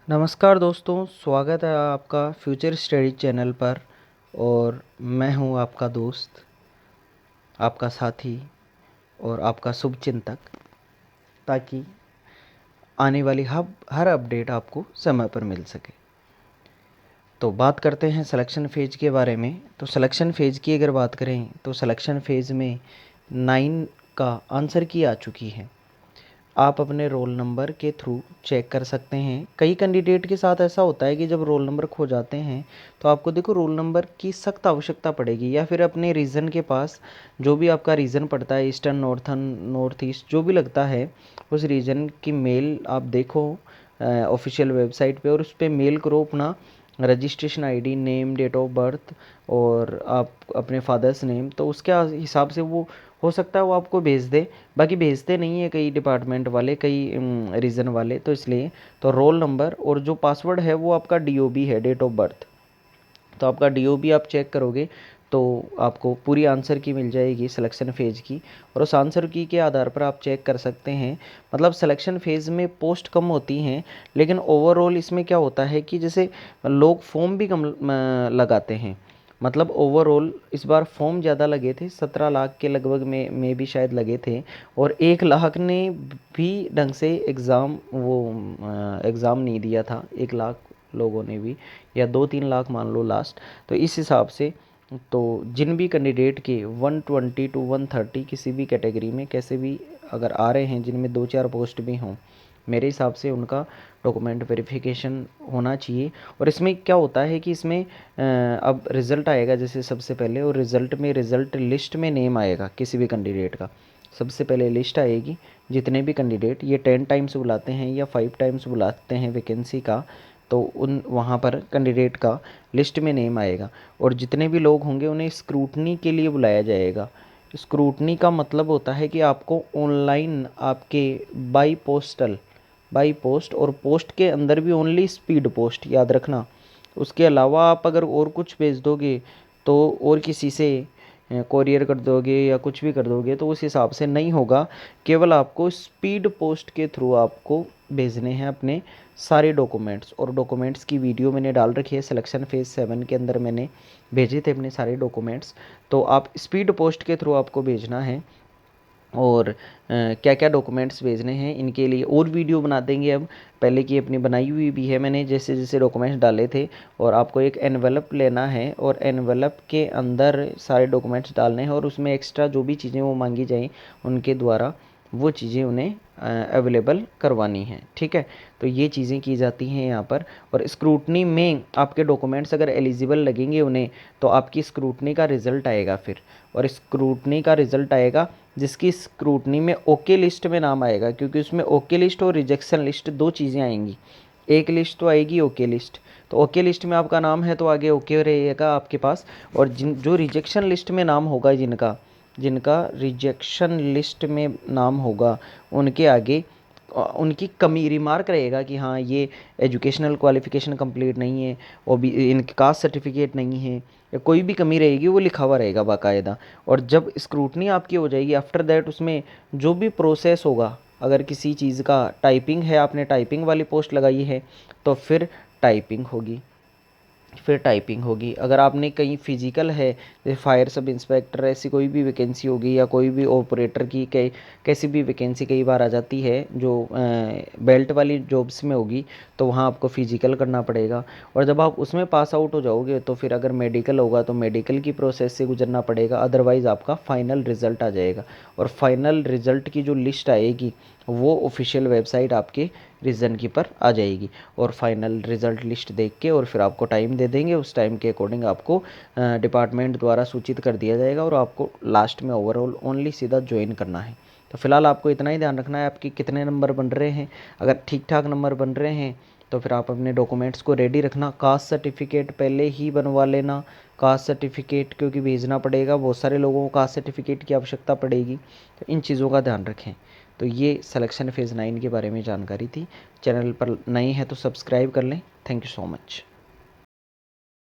नमस्कार दोस्तों, स्वागत है आपका फ्यूचर स्टडी चैनल पर। और मैं हूं आपका दोस्त, आपका साथी और आपका शुभचिंतक, ताकि आने वाली हर अपडेट आपको समय पर मिल सके। तो बात करते हैं सिलेक्शन फेज के बारे में। तो सिलेक्शन फेज की अगर बात करें तो सिलेक्शन फेज में 9 का आंसर की आ चुकी है। आप अपने रोल नंबर के थ्रू चेक कर सकते हैं। कई कैंडिडेट के साथ ऐसा होता है कि जब रोल नंबर खो जाते हैं तो आपको देखो रोल नंबर की सख्त आवश्यकता पड़ेगी, या फिर अपने रीजन के पास जो भी आपका रीजन पड़ता है, ईस्टर्न, नॉर्थन, नॉर्थ ईस्ट, जो भी लगता है उस रीजन की मेल आप देखो ऑफिशियल वेबसाइट पे, और उस पर मेल करो अपना registration ID, name, date of birth और आप अपने फादर्स नेम। तो उसके हिसाब से वो हो सकता है वो आपको भेज दे। बाकी भेजते नहीं है कई डिपार्टमेंट वाले, कई रीजन वाले, तो इसलिए तो रोल नंबर और जो पासवर्ड है वो आपका डीओबी है, डेट ऑफ बर्थ। तो आपका डीओबी आप चेक करोगे तो आपको पूरी आंसर की मिल जाएगी सिलेक्शन फेज की, और उस आंसर की के आधार पर आप चेक कर सकते हैं। मतलब सिलेक्शन फेज में पोस्ट कम होती हैं, लेकिन ओवरऑल इसमें क्या होता है कि जैसे लोग फॉर्म भी कम लगाते हैं। मतलब ओवरऑल इस बार फॉर्म ज़्यादा लगे थे, 17 लाख के लगभग में भी शायद लगे थे, और 1 लाख ने भी ढंग से एग्ज़ाम नहीं दिया था, 1 लाख लोगों ने भी, या 2-3 लाख मान लो लास्ट। तो इस हिसाब से तो जिन भी कैंडिडेट के 120 टू 130 किसी भी कैटेगरी में कैसे भी अगर आ रहे हैं, जिनमें 2-4 पोस्ट भी हों, मेरे हिसाब से उनका डॉक्यूमेंट वेरिफिकेशन होना चाहिए। और इसमें क्या होता है कि इसमें अब रिज़ल्ट आएगा जैसे सबसे पहले, और रिज़ल्ट लिस्ट में नेम आएगा किसी भी कैंडिडेट का। सबसे पहले लिस्ट आएगी, जितने भी कैंडिडेट ये 10 टाइम्स बुलाते हैं या 5 टाइम्स बुलाते हैं वैकेंसी का, तो उन वहाँ पर कैंडिडेट का लिस्ट में नेम आएगा। और जितने भी लोग होंगे उन्हें स्क्रूटनी के लिए बुलाया जाएगा। स्क्रूटनी का मतलब होता है कि आपको ऑनलाइन आपके बाई पोस्ट, और पोस्ट के अंदर भी ओनली स्पीड पोस्ट, याद रखना। उसके अलावा आप अगर और कुछ भेज दोगे तो, और किसी से कोरियर कर दोगे या कुछ भी कर दोगे, तो उस हिसाब से नहीं होगा। केवल आपको स्पीड पोस्ट के थ्रू आपको भेजने हैं अपने सारे डॉक्यूमेंट्स। और डॉक्यूमेंट्स की वीडियो मैंने डाल रखी है, सिलेक्शन फेज 7 के अंदर मैंने भेजे थे अपने सारे डॉक्यूमेंट्स। तो आप स्पीड पोस्ट के थ्रू आपको भेजना है। और क्या क्या डॉक्यूमेंट्स भेजने हैं इनके लिए और वीडियो बना देंगे अब। पहले की अपनी बनाई हुई भी है मैंने, जैसे जैसे डॉक्यूमेंट्स डाले थे। और आपको एक एनवेलप लेना है, और एनवेलप के अंदर सारे डॉक्यूमेंट्स डालने हैं, और उसमें एक्स्ट्रा जो भी चीज़ें वो मांगी जाएँ उनके द्वारा वो चीज़ें उन्हें अवेलेबल करवानी है। ठीक है, तो ये चीज़ें की जाती हैं यहाँ पर। और स्क्रूटनी में आपके डॉक्यूमेंट्स अगर एलिजिबल लगेंगे उन्हें, तो आपकी स्क्रूटनी का रिज़ल्ट आएगा फिर। और स्क्रूटनी का रिज़ल्ट आएगा जिसकी स्क्रूटनी में ओके लिस्ट में नाम आएगा, क्योंकि उसमें ओके लिस्ट और रिजेक्शन लिस्ट दो चीज़ें आएंगी। एक लिस्ट तो आएगी ओके लिस्ट, तो ओके लिस्ट में आपका नाम है तो आगे ओके रहेगा आपके पास। और जो रिजेक्शन लिस्ट में नाम होगा, जिनका जिनका रिजेक्शन लिस्ट में नाम होगा, उनके आगे उनकी कमी रिमार्क रहेगा कि हाँ ये एजुकेशनल क्वालिफ़िकेशन कंप्लीट नहीं है, और भी इनके कास्ट सर्टिफिकेट नहीं है, या कोई भी कमी रहेगी वो लिखा हुआ रहेगा बाकायदा। और जब स्क्रूटनी आपकी हो जाएगी, आफ्टर दैट उसमें जो भी प्रोसेस होगा, अगर किसी चीज़ का टाइपिंग है, आपने टाइपिंग वाली पोस्ट लगाई है तो फिर टाइपिंग होगी। अगर आपने कहीं फिजिकल है, जैसे फायर सब इंस्पेक्टर, ऐसी कोई भी वैकेंसी होगी, या कोई भी ऑपरेटर की कैसी भी वैकेंसी कई बार आ जाती है जो बेल्ट वाली जॉब्स में होगी, तो वहाँ आपको फिजिकल करना पड़ेगा। और जब आप उसमें पास आउट हो जाओगे तो फिर अगर मेडिकल होगा तो मेडिकल की प्रोसेस से गुजरना पड़ेगा, अदरवाइज़ आपका फाइनल रिज़ल्ट आ जाएगा। और फाइनल रिज़ल्ट की जो लिस्ट आएगी वो ऑफिशियल वेबसाइट आपके रीजन की पर आ जाएगी, और फाइनल रिज़ल्ट लिस्ट देख के और फिर आपको टाइम दे देंगे। उस टाइम के अकॉर्डिंग आपको डिपार्टमेंट द्वारा सूचित कर दिया जाएगा, और आपको लास्ट में ओवरऑल ओनली सीधा ज्वाइन करना है। तो फिलहाल आपको इतना ही ध्यान रखना है, आपके कितने नंबर बन रहे हैं। अगर ठीक ठाक नंबर बन रहे हैं तो फिर आप अपने डॉक्यूमेंट्स को रेडी रखना। कास्ट सर्टिफिकेट पहले ही बनवा लेना, कास्ट सर्टिफिकेट क्योंकि भेजना पड़ेगा, बहुत सारे लोगों को कास्ट सर्टिफिकेट की आवश्यकता पड़ेगी, तो इन चीज़ों का ध्यान रखें। तो ये सिलेक्शन फेज़ 9 के बारे में जानकारी थी। चैनल पर नए हैं तो सब्सक्राइब कर लें। Thank you so much.